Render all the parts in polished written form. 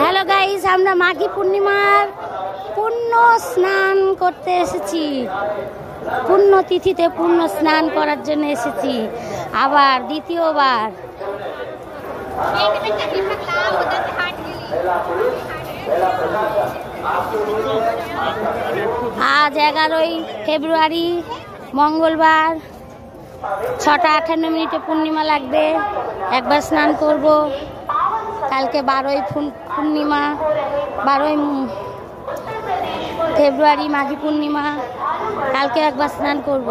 Hello guys, আমরা মাঘী পূর্ণিমার পুণ্য স্নান করতে এসেছি। পুণ্য তিথিতে পুণ্য স্নান করার জন্য এসেছি আবার দ্বিতীয়বার। আজ 11ই ফেব্রুয়ারি মঙ্গলবার, 6:58 পূর্ণিমা লাগবে। একবার স্নান করব। কালকে 12ই পূর্ণিমা, 12ই ফেব্রুয়ারি মাঘী পূর্ণিমা। কালকে একবার স্নান করব।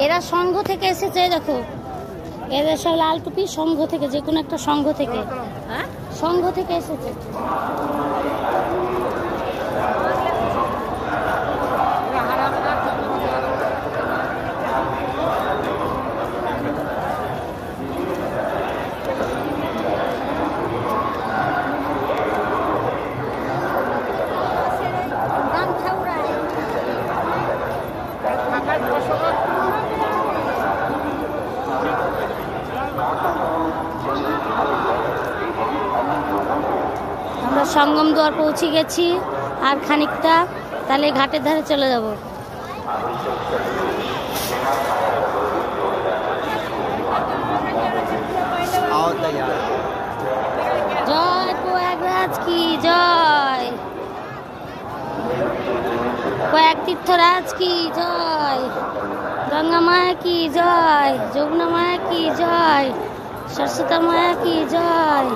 এরা সংঘ থেকে এসেছে, দেখো এদের সব লাল টুপি। সংঘ থেকে, যে কোনো একটা সংঘ থেকে, সংঘ থেকে এসেছে। আমরা সঙ্গম দুয়ার পৌঁছে গেছি, আর খানিকটা তাহলে ঘাটের ধারে চলে যাব। জয় প্রয়াগরাজ কি জয়, প্রয়াগ তীর্থরাজ কি জয়, গঙ্গা মায়া কি জয়, যমুনা মায়া কি জয়, সরস্বতী মায়া কি জয়।